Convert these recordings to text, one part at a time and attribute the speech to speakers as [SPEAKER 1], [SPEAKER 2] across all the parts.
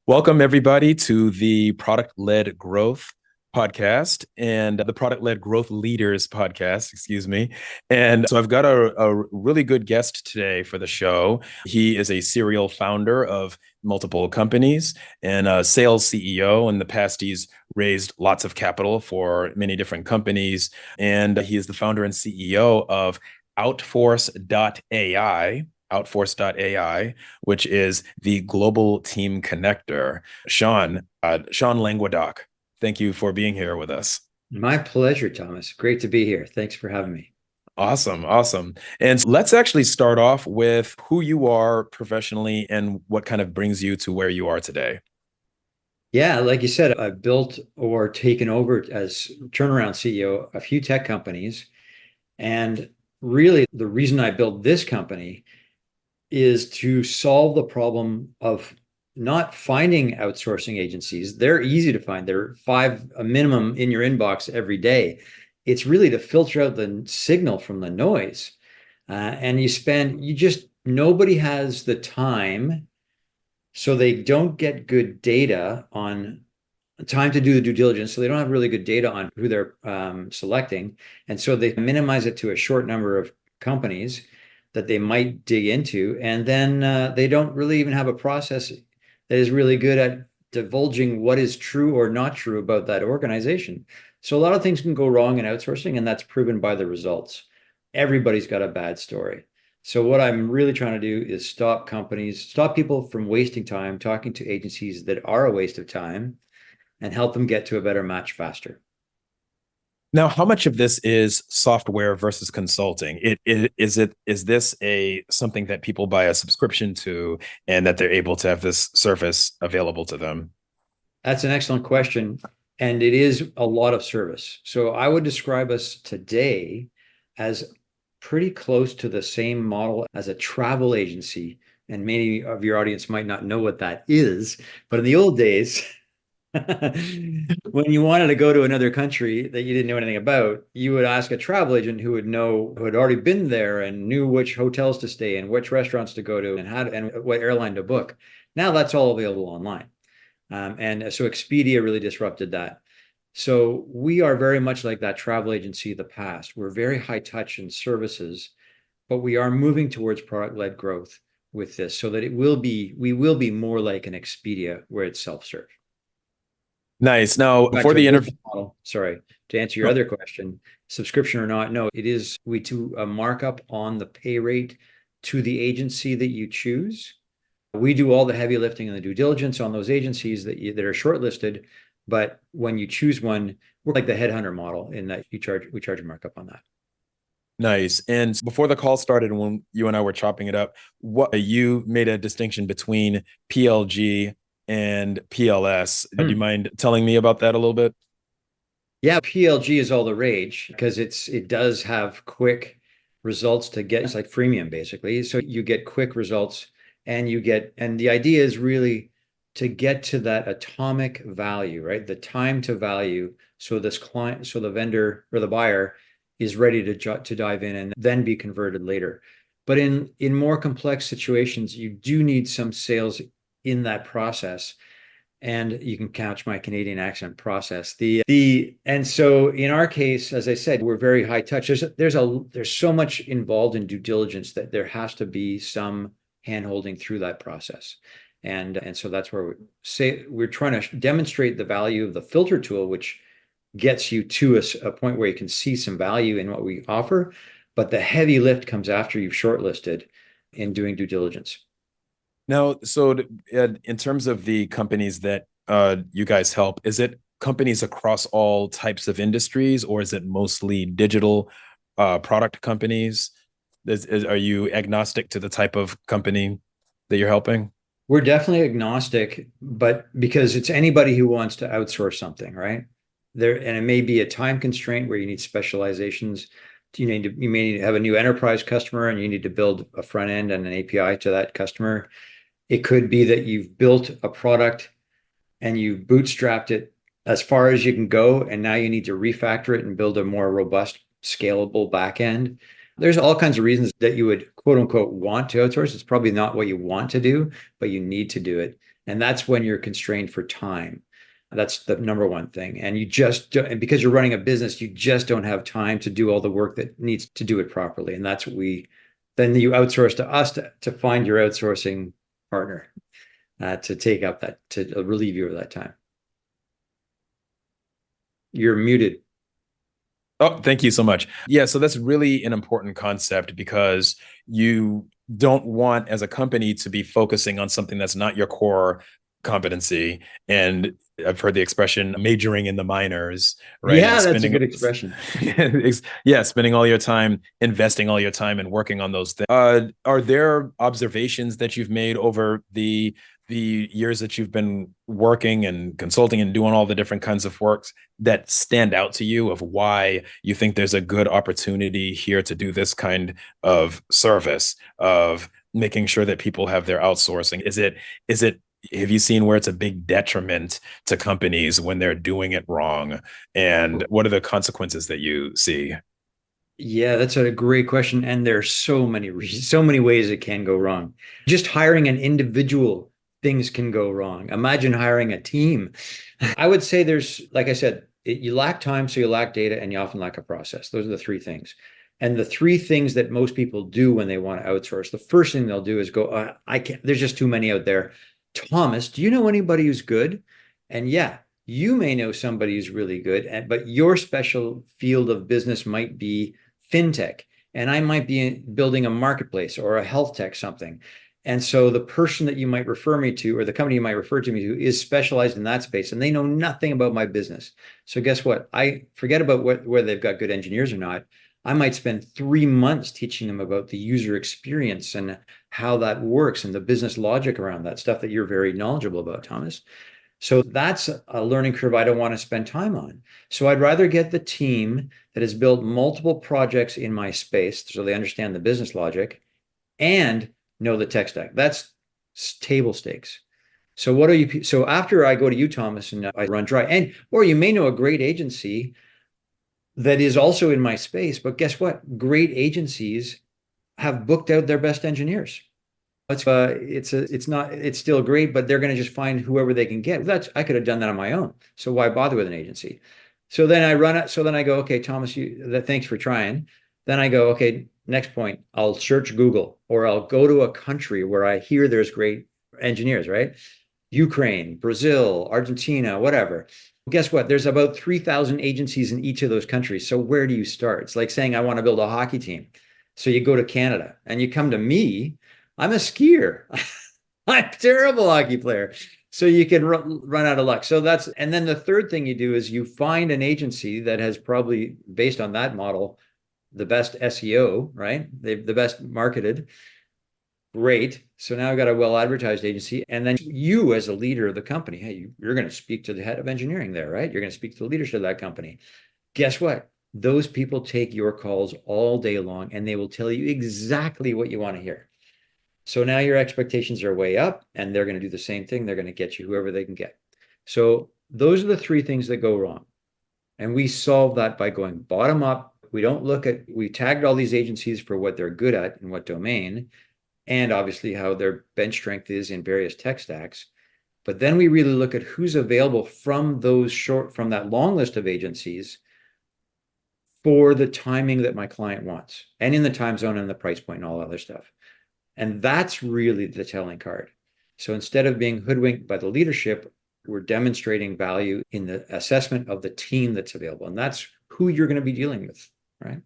[SPEAKER 1] Welcome, everybody, to the Product Led Growth podcast and the Product Led Growth Leaders podcast, excuse me. And so I've got a really good guest today for the show. He is a serial founder of multiple companies and a sales CEO. In the past, he's raised lots of capital for many different companies. And he is the founder and CEO of Outforce.ai, which is the global team connector. Sean Languedoc, thank you for being here with us.
[SPEAKER 2] My pleasure, Thomas. Great to be here. Thanks for having me.
[SPEAKER 1] Awesome, awesome. And let's actually start off with who you are professionally and what kind of brings you to where you are today.
[SPEAKER 2] Yeah, like you said, I've built or taken over as turnaround CEO a few tech companies. And really, the reason I built this company is to solve the problem of not finding outsourcing agencies. They're easy to find. There are five, a minimum in your inbox every day. It's really to filter out the signal from the noise. And nobody has the time, so they don't get good data on time to do the due diligence. So they don't have really good data on who they're selecting. And so they minimize it to a short number of companies that they might dig into. And then they don't really even have a process that is really good at divulging what is true or not true about that organization. So a lot of things can go wrong in outsourcing, and that's proven by the results. Everybody's got a bad story. So what I'm really trying to do is stop people from wasting time talking to agencies that are a waste of time and help them get to a better match faster.
[SPEAKER 1] Now, how much of this is software versus consulting? Is this a something that people buy a subscription to and that they're able to have this service available to them?
[SPEAKER 2] That's an excellent question. And it is a lot of service. So I would describe us today as pretty close to the same model as a travel agency. And many of your audience might not know what that is. But in the old days, when you wanted to go to another country that you didn't know anything about, you would ask a travel agent who had already been there and knew which hotels to stay in, which restaurants to go to, and what airline to book. Now that's all available online. And so Expedia really disrupted that. So we are very much like that travel agency of the past. We're very high touch in services, but we are moving towards product-led growth with this so that we will be more like an Expedia where it's self-serve.
[SPEAKER 1] Nice. Now,
[SPEAKER 2] Back
[SPEAKER 1] before
[SPEAKER 2] to a
[SPEAKER 1] the interview,
[SPEAKER 2] business model. Sorry, to answer your other question, subscription or not, no, it is we do a markup on the pay rate to the agency that you choose. We do all the heavy lifting and the due diligence on those agencies that are shortlisted. But when you choose one, we're like the headhunter model in that we charge a markup on that.
[SPEAKER 1] nice. And before the call started, when you and I were chopping it up, what you made a distinction between PLG and PLS. Do you
[SPEAKER 2] Hmm.
[SPEAKER 1] mind telling me about that a little bit?
[SPEAKER 2] Yeah, PLG is all the rage because it does have quick results to get. It's like freemium basically. So you get quick results and the idea is really to get to that atomic value, right? The time to value. So the vendor or the buyer is ready to dive in and then be converted later. But in more complex situations, you do need some sales in that process, and you can catch my Canadian accent process. And so in our case, as I said, we're very high touch. There's so much involved in due diligence that there has to be some handholding through that process. And so that's where we're trying to demonstrate the value of the filter tool, which gets you to a point where you can see some value in what we offer. But the heavy lift comes after you've shortlisted in doing due diligence.
[SPEAKER 1] Now, in terms of the companies that you guys help, is it companies across all types of industries, or is it mostly digital product companies? Are you agnostic to the type of company that you're helping?
[SPEAKER 2] We're definitely agnostic, but because it's anybody who wants to outsource something, right? And it may be a time constraint where you need specializations. You may need to have a new enterprise customer and you need to build a front end and an API to that customer. It could be that you've built a product and you bootstrapped it as far as you can go, and now you need to refactor it and build a more robust, scalable backend. There's all kinds of reasons that you would quote unquote want to outsource. It's probably not what you want to do, but you need to do it. And that's when you're constrained for time. That's the number one thing. And you just don't, and because you're running a business, you just don't have time to do all the work that needs to do it properly. And that's what then you outsource to us to find your outsourcing partner to take up that, to relieve you of that time. You're muted.
[SPEAKER 1] Oh, thank you so much. Yeah, so that's really an important concept because you don't want as a company to be focusing on something that's not your core competency. And I've heard the expression majoring in the minors, right? And
[SPEAKER 2] Yeah, that's a
[SPEAKER 1] spending
[SPEAKER 2] good expression.
[SPEAKER 1] yeah, spending all your time, investing all your time and working on those things. Are there observations that you've made over the years that you've been working and consulting and doing all the different kinds of works that stand out to you of why you think there's a good opportunity here to do this kind of service of making sure that people have their outsourcing? Is it have you seen where it's a big detriment to companies when they're doing it wrong? And what are the consequences that you see?
[SPEAKER 2] Yeah, that's a great question. And there's so many reasons, so many ways it can go wrong. Just hiring an individual, things can go wrong. Imagine hiring a team. I would say there's, like I said, you lack time, so you lack data, and you often lack a process. Those are the three things. And the three things that most people do when they want to outsource, the first thing they'll do is go, I can't, there's just too many out there. Thomas, do you know anybody who's good? And yeah, you may know somebody who's really good, but your special field of business might be fintech, and I might be building a marketplace or a health tech something. And so the person that you might refer me to, or the company you might refer to me to, is specialized in that space, and they know nothing about my business. So guess what? I forget about whether they've got good engineers or not. I might spend 3 months teaching them about the user experience and how that works and the business logic around that stuff that you're very knowledgeable about, Thomas. So that's a learning curve I don't want to spend time on. So I'd rather get the team that has built multiple projects in my space so they understand the business logic and know the tech stack. That's table stakes. So what are you? So after I go to you, Thomas, and I run dry, and or you may know a great agency that is also in my space, but guess what? Great agencies have booked out their best engineers. It's not, it's still great, but they're going to just find whoever they can get. That's, I could have done that on my own. So why bother with an agency? So then I run it. So then I go, okay, Thomas, thanks for trying. Then I go, okay, next point, I'll search Google or I'll go to a country where I hear there's great engineers, right? Ukraine, Brazil, Argentina, whatever. Guess what? There's about 3,000 agencies in each of those countries. So where do you start? It's like saying, I want to build a hockey team. So you go to Canada and you come to me. I'm a skier. I'm a terrible hockey player. So you can run out of luck. So that's, and then the third thing you do is you find an agency that has probably, based on that model, the best SEO, right? They've the best marketed. Great. So now I've got a well advertised agency. And then you, as a leader of the company, hey, you're going to speak to the head of engineering there, right? You're going to speak to the leadership of that company. Guess what? Those people take your calls all day long and they will tell you exactly what you want to hear. So now your expectations are way up and they're going to do the same thing. They're going to get you whoever they can get. So those are the three things that go wrong. And we solve that by going bottom up. We tagged all these agencies for what they're good at and what domain, and obviously how their bench strength is in various tech stacks. But then we really look at who's available from that long list of agencies for the timing that my client wants and in the time zone and the price point and all other stuff. And that's really the telling card. So instead of being hoodwinked by the leadership, we're demonstrating value in the assessment of the team that's available. And that's who you're going to be dealing with, right?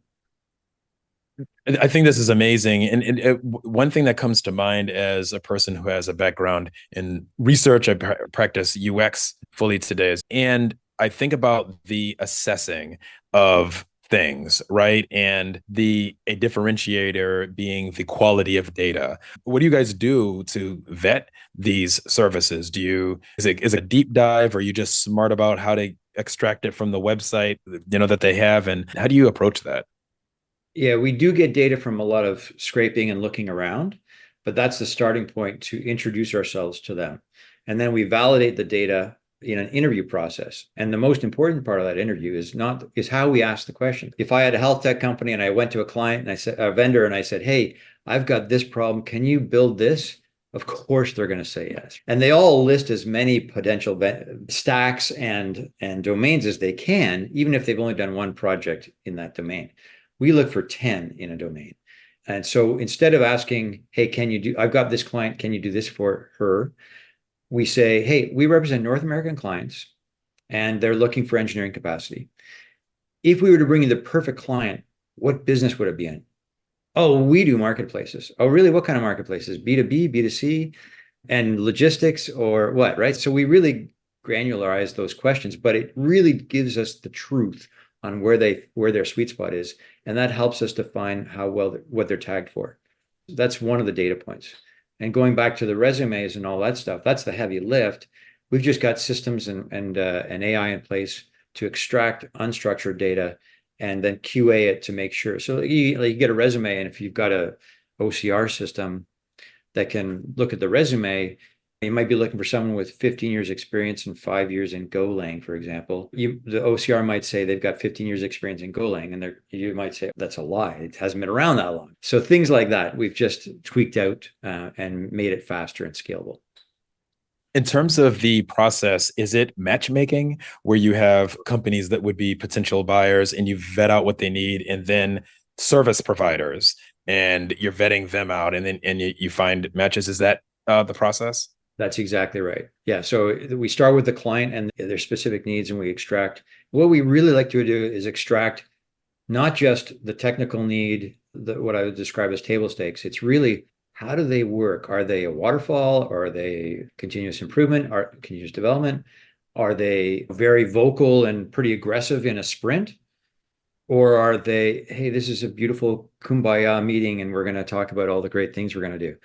[SPEAKER 1] I think this is amazing. And one thing that comes to mind as a person who has a background in research, I practice UX fully today, and I think about the assessing of things, right? And a differentiator being the quality of data. What do you guys do to vet these services? Is it a deep dive, or are you just smart about how to extract it from the website, that they have? And how do you approach that?
[SPEAKER 2] Yeah, we do get data from a lot of scraping and looking around, but that's the starting point to introduce ourselves to them. And then we validate the data in an interview process. And the most important part of that interview is how we ask the question. If I had a health tech company and I went to a client and I said, a vendor, and I said, hey, I've got this problem. Can you build this? Of course, they're going to say yes. And they all list as many potential stacks and domains as they can, even if they've only done one project in that domain. We look for 10 in a domain. And so instead of asking, hey, I've got this client, can you do this for her? We say, hey, we represent North American clients and they're looking for engineering capacity. If we were to bring you the perfect client, what business would it be in? Oh, we do marketplaces. Oh, really? What kind of marketplaces? B2B, B2C, and logistics or what, right? So we really granularize those questions, but it really gives us the truth on where their sweet spot is. And that helps us define what they're tagged for. That's one of the data points. And going back to the resumes and all that stuff, that's the heavy lift. We've just got systems and AI in place to extract unstructured data and then QA it to make sure. So you get a resume, and if you've got a OCR system that can look at the resume, you might be looking for someone with 15 years experience and 5 years in Golang, for example. The OCR might say they've got 15 years experience in Golang, and you might say that's a lie. It hasn't been around that long. So things like that, we've just tweaked out and made it faster and scalable.
[SPEAKER 1] In terms of the process, is it matchmaking where you have companies that would be potential buyers and you vet out what they need, and then service providers and you're vetting them out, and then you find matches? Is that the process?
[SPEAKER 2] That's exactly right. Yeah. So we start with the client and their specific needs, and we extract. What we really like to do is extract not just the technical need, what I would describe as table stakes. It's really how do they work? Are they a waterfall? Are they continuous improvement? Are continuous development? Are they very vocal and pretty aggressive in a sprint? Or are they, hey, this is a beautiful kumbaya meeting and we're going to talk about all the great things we're going to do?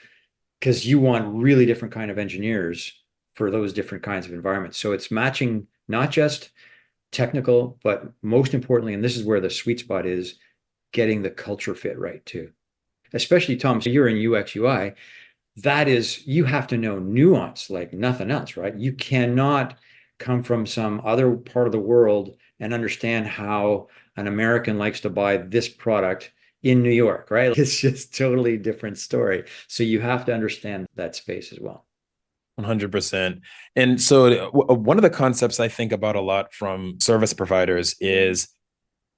[SPEAKER 2] Because you want really different kind of engineers for those different kinds of environments. So it's matching not just technical, but most importantly, and this is where the sweet spot is, getting the culture fit right too. Especially Tom, so you're in UX UI, that is, you have to know nuance like nothing else, right? You cannot come from some other part of the world and understand how an American likes to buy this product in New York, right? It's just totally different story. So you have to understand that space as well.
[SPEAKER 1] 100%. And so one of the concepts I think about a lot from service providers is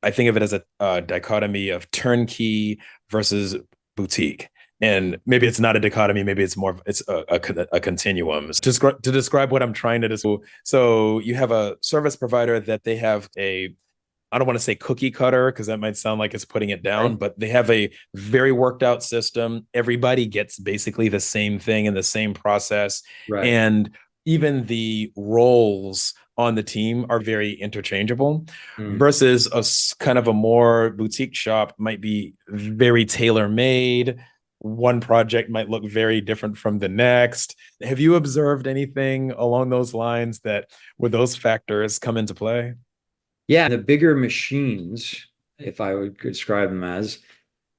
[SPEAKER 1] I think of it as a dichotomy of turnkey versus boutique. And maybe it's not a dichotomy, maybe it's more, it's a continuum. To describe what I'm trying to do. So you have a service provider that they have I don't want to say cookie cutter because that might sound like it's putting it down,
[SPEAKER 2] Right.
[SPEAKER 1] but they have a very worked out system. Everybody gets basically the same thing and the same process.
[SPEAKER 2] Right.
[SPEAKER 1] And even the roles on the team are very interchangeable
[SPEAKER 2] Mm.
[SPEAKER 1] versus kind of a more boutique shop might be very tailor made. One project might look very different from the next. Have you observed anything along those lines that where those factors come into play?
[SPEAKER 2] Yeah, the bigger machines, if I would describe them as,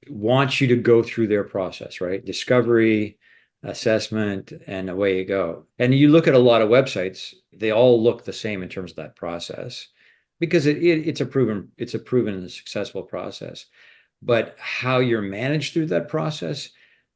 [SPEAKER 2] want you to go through their process, right? Discovery, assessment, and away you go. And you look at a lot of websites, they all look the same in terms of that process because it's a proven and successful process. But how you're managed through that process,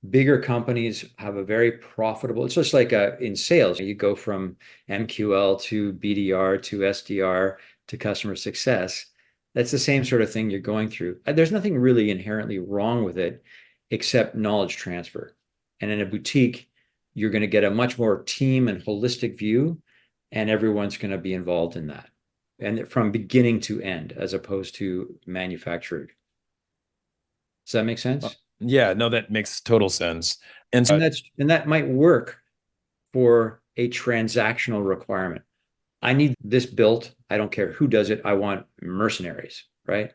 [SPEAKER 2] bigger companies have a very profitable, it's just like in sales, you go from MQL to BDR to SDR to customer success. That's the same sort of thing you're going through. There's nothing really inherently wrong with it except knowledge transfer. And in a boutique, you're going to get a much more team and holistic view, and everyone's going to be involved in that. And from beginning to end, as opposed to manufactured. Does that make sense?
[SPEAKER 1] Yeah, no, that makes total sense. And so,
[SPEAKER 2] And that might work for a transactional requirement. I need this built. I don't care who does it. I want mercenaries, right?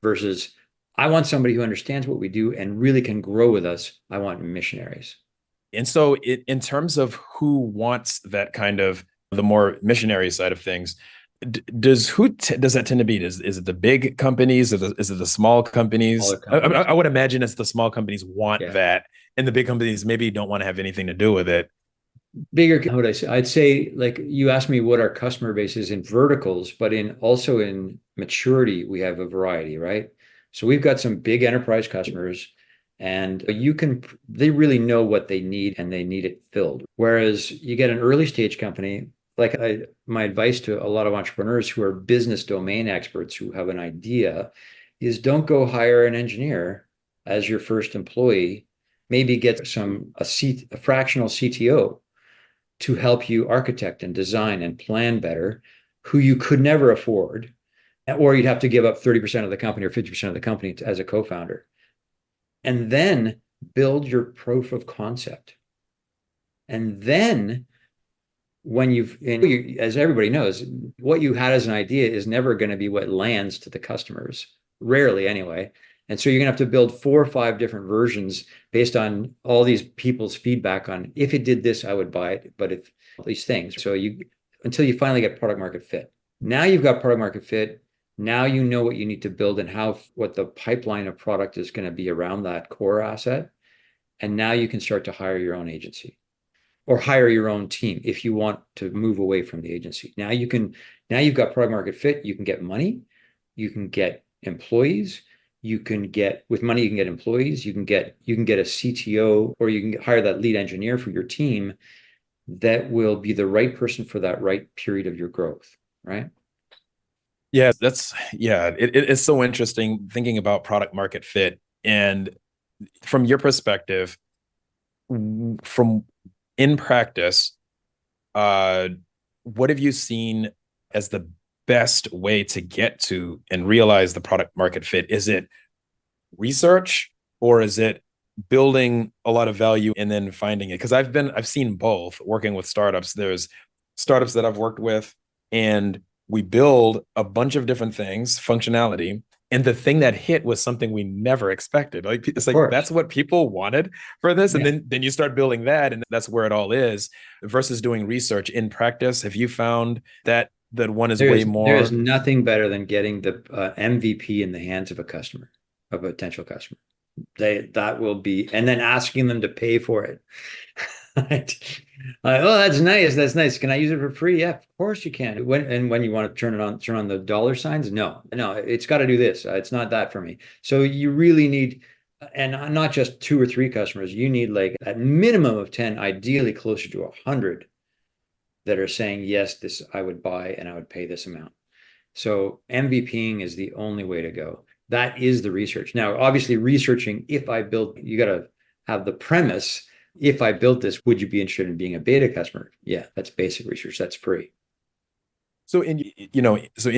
[SPEAKER 2] Versus I want somebody who understands what we do and really can grow with us. I want missionaries.
[SPEAKER 1] in terms of who wants that kind of the more missionary side of things, does that tend to be? Is it the big companies? Is it the small companies?
[SPEAKER 2] Smaller companies.
[SPEAKER 1] I would imagine it's the small companies want
[SPEAKER 2] Yeah.
[SPEAKER 1] that, and the big companies maybe don't want to have anything to do with it.
[SPEAKER 2] Bigger, how would I say? I'd say, like you asked me what our customer base is in verticals, but in also in maturity, we have a variety, right? So we've got some big enterprise customers, And they really know what they need and they need it filled. Whereas you get an early stage company, my advice to a lot of entrepreneurs who are business domain experts who have an idea is don't go hire an engineer as your first employee. Maybe get a fractional CTO to help you architect and design and plan better, who you could never afford, or you'd have to give up 30% of the company or 50% of the company as a co-founder. And then build your proof of concept. And then as everybody knows, what you had as an idea is never going to be what lands to the customers, rarely anyway. And so you're going to have to build 4 or 5 different versions based on all these people's feedback on if it did this, I would buy it. But if these things, until you finally get product market fit. Now you've got product market fit. Now you know what you need to build and what the pipeline of product is going to be around that core asset. And now you can start to hire your own agency or hire your own team if you want to move away from the agency. Now you've got product market fit. You can get money. You can get employees. With money, you can get employees. You can get a CTO, or you can hire that lead engineer for your team that will be the right person for that right period of your growth, right?
[SPEAKER 1] Yeah, it's so interesting thinking about product market fit. And from your perspective, from in practice, uh, what have you seen as the best way to get to and realize the product market fit? Is it research, or is it building a lot of value and then finding it? Because I've seen both working with startups. There's startups that I've worked with, and we build a bunch of different things, functionality, and the thing that hit was something we never expected. Like it's
[SPEAKER 2] Of
[SPEAKER 1] like
[SPEAKER 2] course.
[SPEAKER 1] that's what people wanted for this, and
[SPEAKER 2] Yeah.
[SPEAKER 1] then you start building that, and that's where it all is. Versus doing research in practice, have you found that one is way
[SPEAKER 2] There is
[SPEAKER 1] more?
[SPEAKER 2] nothing better than getting the MVP in the hands of a potential customer. That will be, and then asking them to pay for it. Right? Oh, that's nice. That's nice. Can I use it for free? Yeah, of course you can. When you want to turn on the dollar signs, no, it's got to do this. It's not that for me. So you really need, and not just 2 or 3 customers. You need like at minimum of 10, ideally closer to 100 that are saying yes, this I would buy and I would pay this amount. So MVPing is the only way to go. That is the research. Now, obviously, researching you got to have the premise. If I built this, would you be interested in being a beta customer? Yeah, that's basic research. That's free.
[SPEAKER 1] So in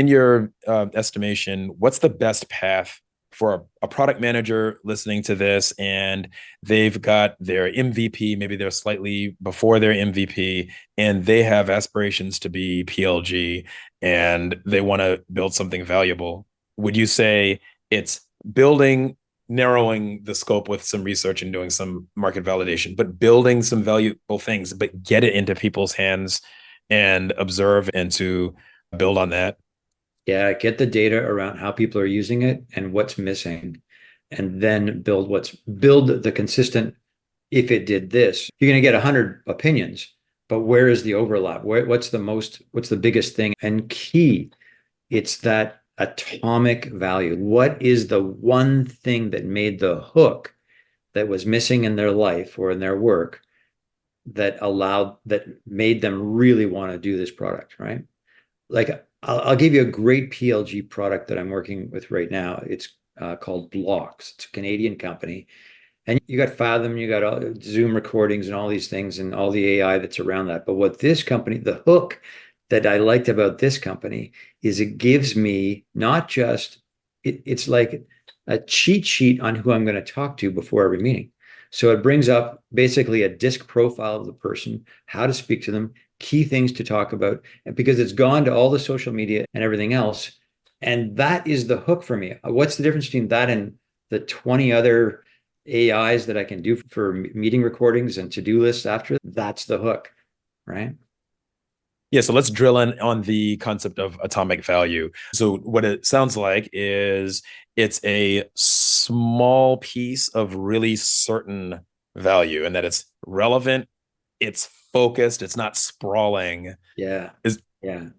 [SPEAKER 1] your estimation, what's the best path for a product manager listening to this, and they've got their MVP, maybe they're slightly before their MVP, and they have aspirations to be PLG, and they want to build something valuable? Would you say it's building, narrowing the scope with some research and doing some market validation, but building some valuable things, but get it into people's hands and observe and to build on that?
[SPEAKER 2] Yeah, get the data around how people are using it and what's missing, and then build the consistent. If it did this, you're going to get 100 opinions, but where is the overlap? What's the biggest thing? And key, it's that atomic value. What is the one thing that made the hook that was missing in their life or in their work that made them really want to do this product, right? Like I'll give you a great PLG product that I'm working with right now. It's called Blocks. It's a Canadian company. And you got Fathom, you got all, Zoom recordings and all these things and all the AI that's around that. But what this company, the hook that I liked about this company is it gives me not just, it's like a cheat sheet on who I'm going to talk to before every meeting. So it brings up basically a disc profile of the person, how to speak to them, key things to talk about, and because it's gone to all the social media and everything else. And that is the hook for me. What's the difference between that and the 20 other AIs that I can do for meeting recordings and to-do lists after? That's the hook, right?
[SPEAKER 1] Yeah, so let's drill in on the concept of atomic value. So what it sounds like is it's a small piece of really certain value, and that it's relevant, it's focused, it's not sprawling.
[SPEAKER 2] Yeah.
[SPEAKER 1] Is
[SPEAKER 2] Yeah,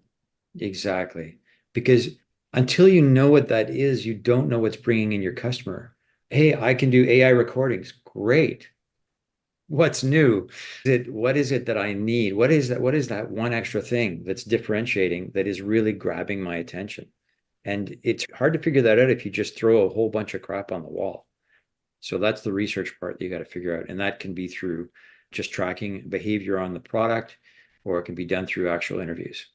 [SPEAKER 2] exactly. Because until you know what that is, you don't know what's bringing in your customer. Hey, I can do AI recordings. Great. What's new? What is it that I need? What is that one extra thing that's differentiating that is really grabbing my attention? And it's hard to figure that out if you just throw a whole bunch of crap on the wall. So that's the research part that you got to figure out. And that can be through just tracking behavior on the product, or it can be done through actual interviews.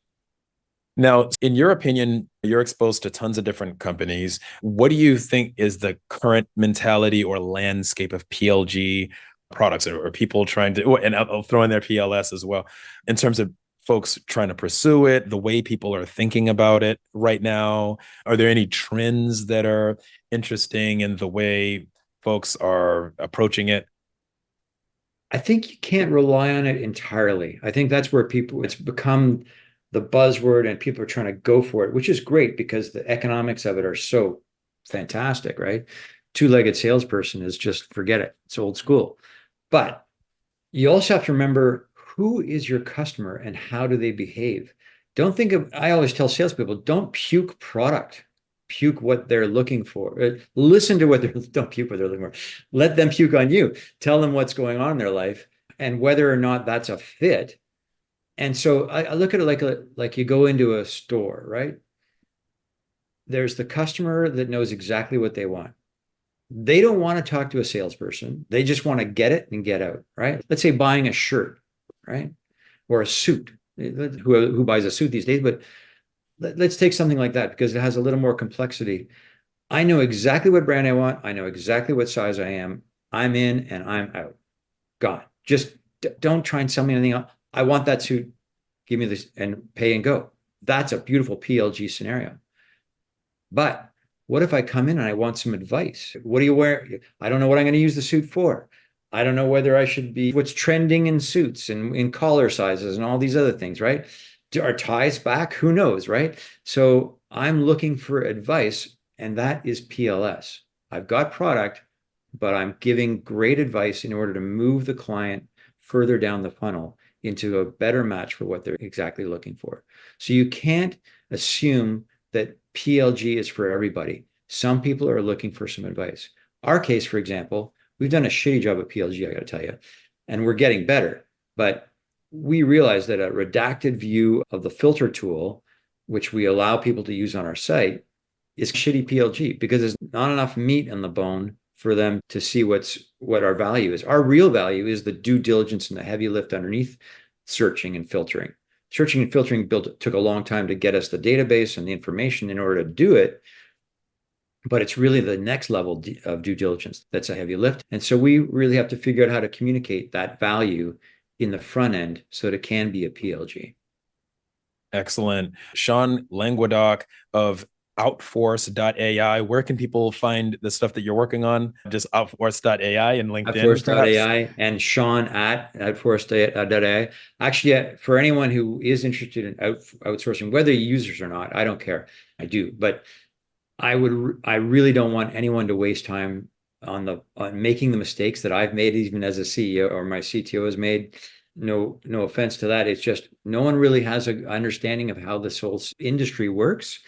[SPEAKER 1] Now, in your opinion, you're exposed to tons of different companies. What do you think is the current mentality or landscape of PLG products, or people trying to, and I'll throw in their PLS as well, in terms of folks trying to pursue it, the way people are thinking about it right now? Are there any trends that are interesting in the way folks are approaching it?
[SPEAKER 2] I think you can't rely on it entirely. I think that's where it's become the buzzword and people are trying to go for it, which is great because the economics of it are so fantastic, right? Two-legged salesperson is just forget it. It's old school. But you also have to remember who is your customer and how do they behave. Don't think of, I always tell salespeople, don't puke product, puke what they're looking for. Listen to what they're, don't puke what they're looking for. Let them puke on you. Tell them what's going on in their life and whether or not that's a fit. And so I look at it like you go into a store, right? There's the customer that knows exactly what they want. They don't want to talk to a salesperson. They just want to get it and get out, right? Let's say buying a shirt, right? Or a suit. Who buys a suit these days? But let's take something like that because it has a little more complexity. I know exactly what brand I want. I know exactly what size I am. I'm in and I'm out. Gone. Just don't try and sell me anything else. I want that suit. Give me this and pay and go. That's a beautiful PLG scenario. But what if I come in and I want some advice? What do you wear? I don't know what I'm going to use the suit for. I don't know whether I should be what's trending in suits and in collar sizes and all these other things, right? Are ties back? Who knows, right? So I'm looking for advice, and that is PLS. I've got product, but I'm giving great advice in order to move the client further down the funnel into a better match for what they're exactly looking for. So you can't assume that PLG is for everybody. Some people are looking for some advice. Our case, for example, we've done a shitty job at PLG, I got to tell you, and we're getting better. But we realized that a redacted view of the filter tool, which we allow people to use on our site, is shitty PLG because there's not enough meat on the bone for them to see what our value is. Our real value is the due diligence and the heavy lift underneath searching and filtering. Searching and filtering took a long time to get us the database and the information in order to do it. But it's really the next level of due diligence that's a heavy lift. And so we really have to figure out how to communicate that value in the front end so that it can be a PLG.
[SPEAKER 1] Excellent. Sean Languedoc of Outforce.ai. Where can people find the stuff that you're working on? Just Outforce.ai and LinkedIn, perhaps?
[SPEAKER 2] Outforce.ai and Sean at Outforce.ai. Actually, for anyone who is interested in outsourcing, whether users or not, I don't care. I do, but I really don't want anyone to waste time on making the mistakes that I've made, even as a CEO or my CTO has made. No offense to that. It's just no one really has an understanding of how this whole industry works.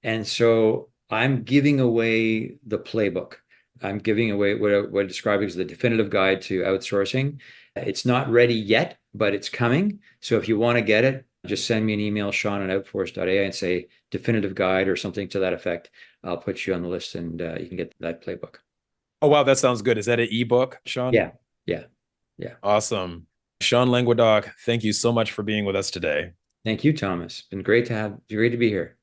[SPEAKER 2] And so I'm giving away the playbook. I'm giving away what I describe as the definitive guide to outsourcing. It's not ready yet, but it's coming. So if you want to get it, just send me an email, Sean at outforce.ai, and say definitive guide or something to that effect. I'll put you on the list and you can get that playbook.
[SPEAKER 1] Oh, wow. That sounds good. Is that an ebook, Sean?
[SPEAKER 2] Yeah, yeah, yeah.
[SPEAKER 1] Awesome. Sean Languedoc, thank you so much for being with us today.
[SPEAKER 2] Thank you, Thomas. Been great to be here.